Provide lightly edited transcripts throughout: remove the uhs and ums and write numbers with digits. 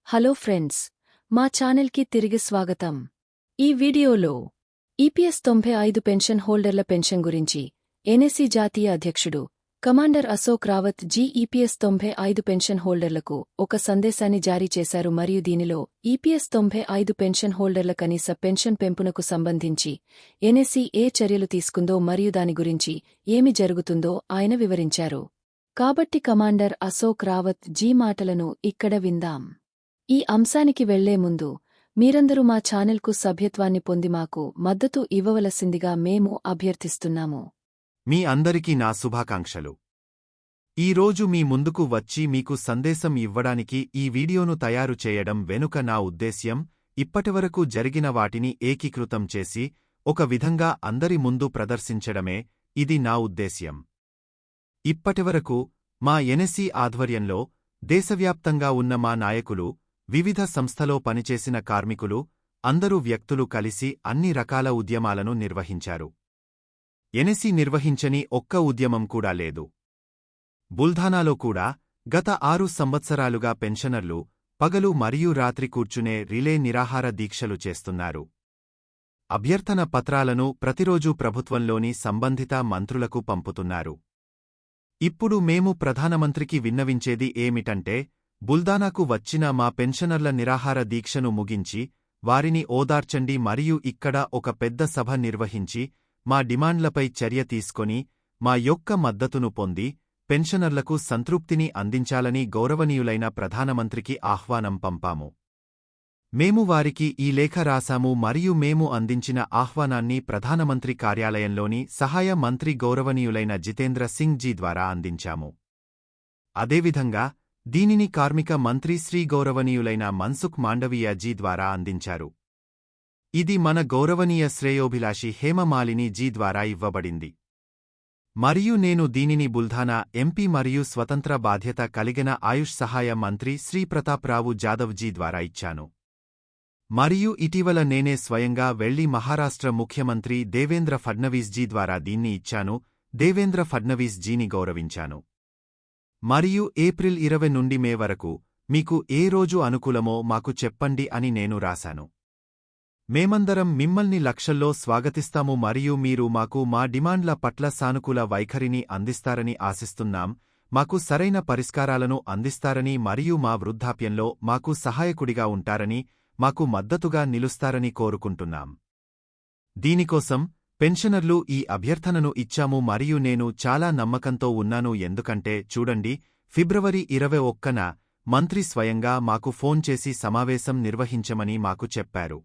Hello friends, మా ఛానల్కి తిరిగి స్వాగతం. ఈ వీడియోలో ఈపీఎస్ 95 పెన్షన్ హోల్డర్ల పెన్షన్ గురించి ఎన్ఎస్సీ జాతీయ అధ్యక్షుడు commander Ashok Rawat ji EPS 95 pension హోల్డర్లకు ఒక సందేశాన్ని జారీ చేశారు మరియు దీనిలో ఈపీఎస్ 95 పెన్షన్ హోల్డర్ల కనీస పెన్షన్ పెంపునకు సంబంధించి ఎన్ఎస్సీ ఏ చర్యలు తీసుకుందో మరియు దాని గురించి ఏమి జరుగుతుందో ఆయన వివరించారు. కాబట్టి కమాండర్ అశోక్ రావత్ జీ మాటలను ఇక్కడ విందాం. ఈ అంశానికి వెళ్లే ముందు మీరందరూ మా ఛానల్కు సభ్యత్వాన్ని పొంది మాకు మద్దతు ఇవ్వవలసిందిగా మేము అభ్యర్థిస్తున్నాము. మీ అందరికీ నా శుభాకాంక్షలు. ఈరోజు మీ ముందుకు వచ్చి మీకు సందేశం ఇవ్వడానికి ఈ వీడియోను తయారు చేయడం వెనుక నా ఉద్దేశ్యం ఇప్పటివరకు జరిగిన వాటిని ఏకీకృతం చేసి ఒక విధంగా అందరి ముందు ప్రదర్శించడమే. ఇది నా ఉద్దేశ్యం. ఇప్పటివరకు మా ఎన్ఎస్సీ ఆధ్వర్యంలో దేశవ్యాప్తంగా ఉన్న మా నాయకులు, వివిధ సంస్థలో పనిచేసిన కార్మికులు, అందరూ వ్యక్తులు కలిసి అన్ని రకాల ఉద్యమాలను నిర్వహించారు. ఎన్ఎస్సీ నిర్వహించని ఒక్క ఉద్యమం కూడా లేదు. బుల్ధానాలో కూడా గత 6 సంవత్సరాలుగా పెన్షనర్లు పగలు మరియు రాత్రి కూర్చునే రిలే నిరాహార దీక్షలు చేస్తున్నారు. అభ్యర్థన పత్రాలను ప్రతిరోజూ ప్రభుత్వంలోని సంబంధిత మంత్రులకు పంపుతున్నారు. ఇప్పుడు మేము ప్రధానమంత్రికి విన్నవించేది ఏమిటంటే, బుల్దానాకు వచ్చిన మా పెన్షనర్ల నిరాహార దీక్షను ముగించి వారిని ఓదార్చండి మరియు ఇక్కడ ఒక పెద్ద సభ నిర్వహించి మా డిమాండ్లపై చర్య తీసుకొని మా యొక్క మద్దతును పొంది పెన్షనర్లకు సంతృప్తిని అందించాలని గౌరవనీయులైన ప్రధానమంత్రికి ఆహ్వానం పంపాము. మేము వారికి ఈ లేఖ రాశాము మరియు మేము అందించిన ఆహ్వానాన్ని ప్రధానమంత్రి కార్యాలయంలోని సహాయ మంత్రి గౌరవనీయులైన జితేంద్ర సింగ్ జీ ద్వారా అందించాము. అదేవిధంగా దీనిని కార్మిక మంత్రి శ్రీ గౌరవనీయులైన మన్సుఖ్ మాండవీయ జీ ద్వారా అందించారు. ఇది మన గౌరవనీయ శ్రేయోభిలాషి హేమమాలిని జీ ద్వారా ఇవ్వబడింది. మరియు నేను దీనిని బుల్ధానా ఎంపీ మరియు స్వతంత్ర బాధ్యత కలిగిన ఆయుష్ సహాయ మంత్రి శ్రీ ప్రతాప్రావు జాదవ్ జీ ద్వారా ఇచ్చాను. మరియు ఇటీవల నేనే స్వయంగా వెళ్లి మహారాష్ట్ర ముఖ్యమంత్రి దేవేంద్ర ఫడ్నవీస్ జీ ద్వారా దీన్ని ఇచ్చాను. దేవేంద్ర ఫడ్నవీస్ జీని గౌరవించాను. మరియు ఏప్రిల్ 20 నుండి మే వరకు మీకు ఏ రోజు అనుకూలమో మాకు చెప్పండి అని నేను రాశాను. మేమందరం మిమ్మల్ని లక్షల్లో స్వాగతిస్తాము మరియు మీరు మాకు మా డిమాండ్ల పట్ల సానుకూల వైఖరిని అందిస్తారని ఆశిస్తున్నాం. మాకు సరైన పరిష్కారాలను అందిస్తారని మరియు మా వృద్ధాప్యంలో మాకు సహాయకుడిగా ఉంటారని, మాకు మద్దతుగా నిలుస్తారని కోరుకుంటున్నాం. దీనికోసం పెన్షనర్లు ఈ అభ్యర్థనను ఇచ్చాము మరియు నేను చాలా నమ్మకంతో ఉన్నాను. ఎందుకంటే చూడండి, ఫిబ్రవరి 21న మంత్రి స్వయంగా మాకు ఫోన్ చేసి సమావేశం నిర్వహించమని మాకు చెప్పారు.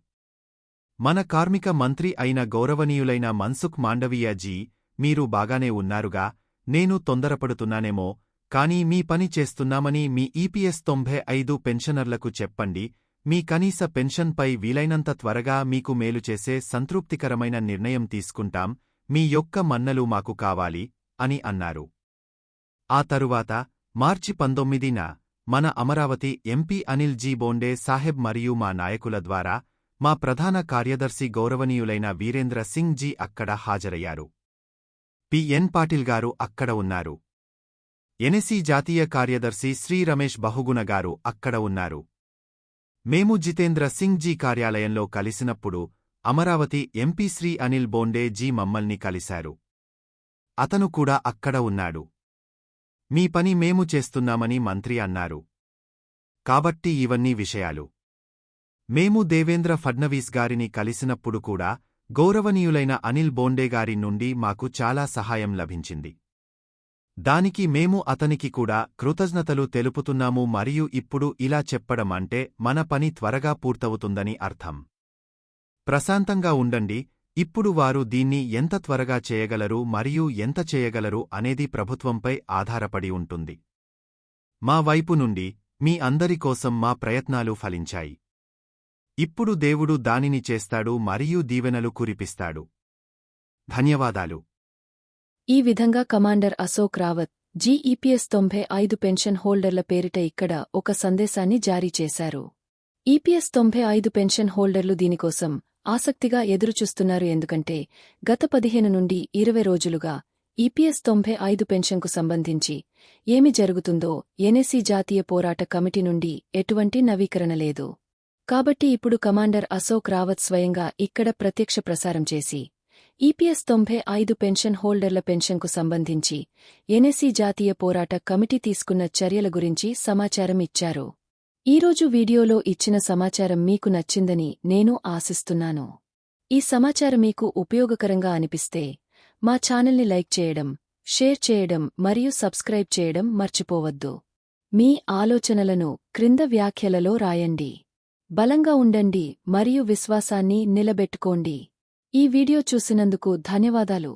మన కార్మిక మంత్రి అయిన గౌరవనీయులైన మన్సుఖ్ మాండవీయ జీ, మీరు బాగానే ఉన్నారుగా? నేను తొందరపడుతున్నానేమో, కానీ మీ పని చేస్తున్నామని మీ ఈపీఎస్ 95 పెన్షనర్లకు చెప్పండి. మీ కనీస పెన్షన్పై వీలైనంత త్వరగా మీకు మేలు చేసే సంతృప్తికరమైన నిర్ణయం తీసుకుంటాం. మీ యొక్క మన్నలు మాకు కావాలి అని అన్నారు. ఆ తరువాత మార్చి 19న మన అమరావతి ఎంపీ అనిల్ జీ బోండే సాహెబ్ మరియు మా నాయకుల ద్వారా మా ప్రధాన కార్యదర్శి గౌరవనీయులైన వీరేంద్ర సింగ్ జీ అక్కడ హాజరయ్యారు. పిఎన్ పాటిల్ గారు అక్కడ ఉన్నారు. ఎన్ఎస్సీ జాతీయ కార్యదర్శి శ్రీ రమేష్ బహుగుణ గారు అక్కడ ఉన్నారు. మేము జితేంద్ర సింగ్ జీ కార్యాలయంలో కలిసినప్పుడు అమరావతి ఎంపీ శ్రీ అనిల్ బోండే జీ మమ్మల్ని కలిశారు. అతను కూడా అక్కడ ఉన్నాడు. మీ పని మేము చేస్తున్నామని మంత్రి అన్నారు. కాబట్టి ఇవన్నీ విషయాలు. మేము దేవేంద్ర ఫడ్నవీస్ గారిని కలిసినప్పుడు కూడా గౌరవనీయులైన అనిల్ బోండే గారి నుండి మాకు చాలా సహాయం లభించింది. దానికి మేము అతనికి కూడా కృతజ్ఞతలు తెలుపుతున్నాము మరియు ఇప్పుడు ఇలా చెప్పడం అంటే మన పని త్వరగా పూర్తవుతుందని అర్థం. ప్రశాంతంగా ఉండండి. ఇప్పుడు వారు దీన్ని ఎంత త్వరగా చేయగలరు మరియు ఎంత చేయగలరు అనేది ప్రభుత్వంపై ఆధారపడి ఉంటుంది. మా వైపు నుండి మీ అందరి కోసం మా ప్రయత్నాలు ఫలించాయి. ఇప్పుడు దేవుడు దానిని చేస్తాడు మరియు దీవెనలు కురిపిస్తాడు. ధన్యవాదాలు. ఈ విధంగా commander Ashok Rawat ji EPS 95 pension హోల్డర్ల పేరిట ఇక్కడ ఒక సందేశాన్ని జారీ చేశారు. ఈపీఎస్ 95 పెన్షన్ హోల్డర్లు దీనికోసం ఆసక్తిగా ఎదురుచూస్తున్నారు. ఎందుకంటే గత 15 నుండి 20 రోజులుగా ఈపీఎస్ 95 పెన్షన్కు సంబంధించి ఏమి జరుగుతుందో ఎన్ఎస్సీ జాతీయ పోరాట కమిటీ నుండి ఎటువంటి నవీకరణ లేదు. కాబట్టి ఇప్పుడు కమాండర్ అశోక్ రావత్ స్వయంగా ఇక్కడ ప్రత్యక్ష ప్రసారం చేసి ఈపీఎస్ 95 పెన్షన్ హోల్డర్ల పెన్షన్కు సంబంధించి ఎన్ఎస్సీ జాతీయ పోరాట కమిటీ తీసుకున్న చర్యల గురించి సమాచారం ఇచ్చారు. ఈరోజు వీడియోలో ఇచ్చిన సమాచారం మీకు నచ్చిందని నేను ఆశిస్తున్నాను. ఈ సమాచారం మీకు ఉపయోగకరంగా అనిపిస్తే మా ఛానల్ని లైక్ చేయడం, షేర్ చేయడం మరియు సబ్స్క్రైబ్ చేయడం మర్చిపోవద్దు. మీ ఆలోచనలను క్రింద వ్యాఖ్యలలో రాయండి. బలంగా ఉండండి మరియు విశ్వాసాన్ని నిలబెట్టుకోండి. ఈ వీడియో చూసినందుకు ధన్యవాదాలు.